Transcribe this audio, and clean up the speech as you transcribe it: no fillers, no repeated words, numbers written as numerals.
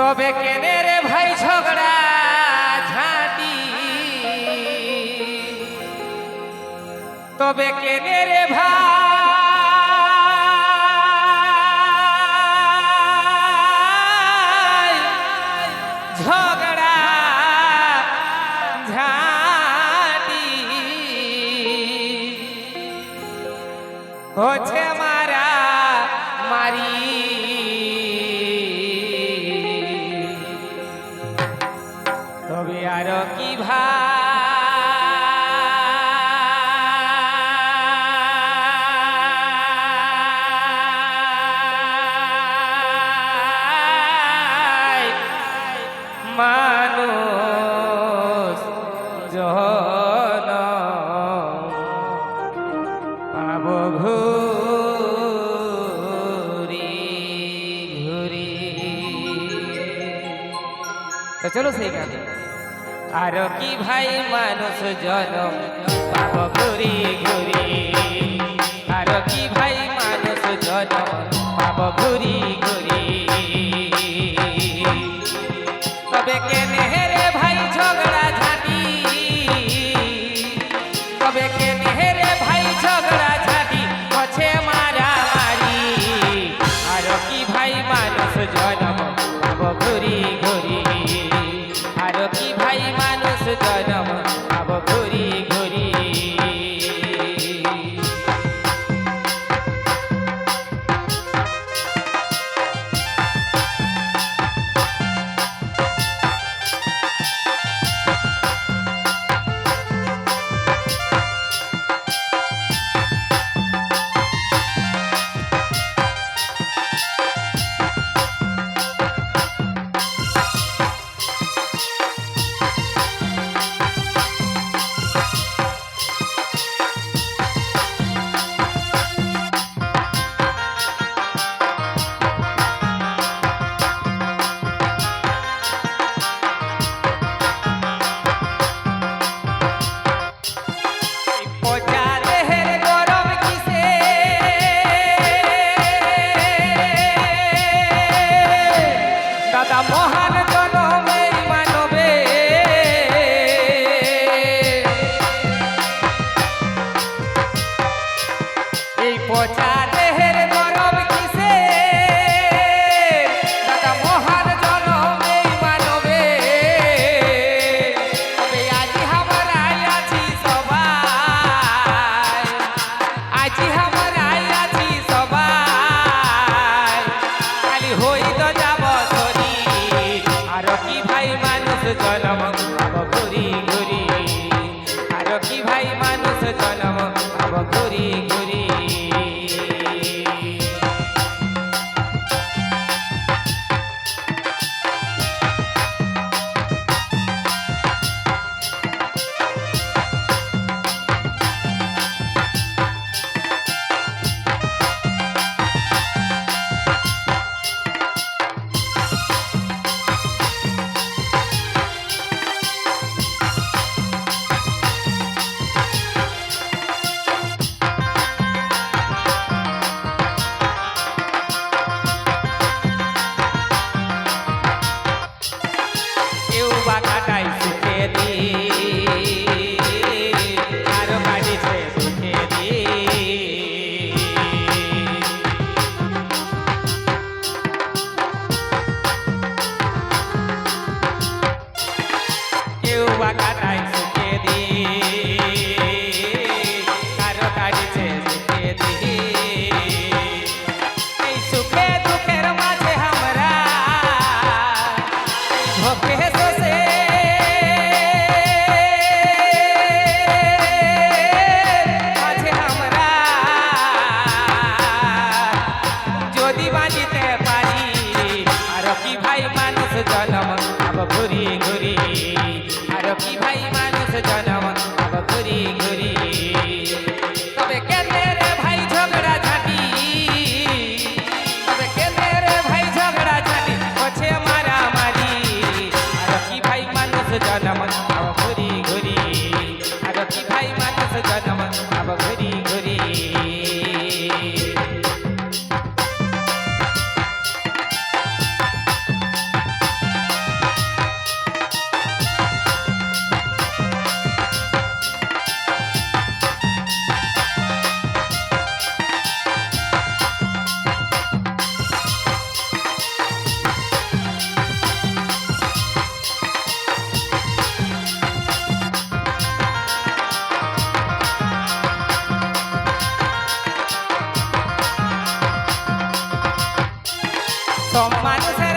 তবে কেনে রে ভাই ঝগড়া ঝাঁটি, তবে কেনে রে ভাই ঝগড়া ঝাঁটি হচ্ছে মারা মারি। তবে আরো কি ভাই মানুষ জন পাব ঘুরি ঘুরি। তো চলো সেই গান। আর কি ভাই মানুষ জনম পাব ঘুরি ঘুরি, আর কি ভাই মানুষ জনম পাব ঘুরি ঘুরি। তবে কেনে রে ভাই ঝগড়া ঝাঁটি, তবে কেনে রে ভাই ঝগড়া ঝাঁটি হচ্ছে মারামারি। আর কি ভাই মানুষ জনম পাব ঘুরি ঘুরি, আর কি ভাই মানুষ জনম পাব ঘুরি ঘুরি। মহান জনমে মানবে এই পচা দেহের গরম কিসে, দাদা মহান জনমে মানবে। তবে আজি হামারাই আছি সবাই, আজি হামারাই আছি সবাই, খালি হই তো যাব সরি। আর কি ভাই মানুষ জনম পাব ঘুরি ঘুরি, আর কি ভাই মানুষ জনম পাব ঘুরি ঘুরি। কেউ বা কাটাই সুখে দি, আর কাটিছে সুখে দি। কেউ বা কাটাই সুখে দি, আর কাটিছে সুখে দি। এই সুখে দুঃখের মাঝে আমরা ভোগে বসে মাঝে আমরা যদি বাঁচিতে পারি। আর কি ভাই মানুষ জনম পাব ঘুরি ঘুরি, আর কি ভাই মানুষ জনম পাব ঘুরি ঘুরি। তবে কেনে রে ভাই ঝগড়া ঝাঁটি, তবে কেনে রে ভাই ঝগড়া ঝাঁটি হচ্ছে মারামারি। আর কি ভাই মানুষ জনম পাব ঘুরি ঘুরি, আর কি ভাই মানুষ জনম পাব ঘুরি ঘুরি। সব মানুষে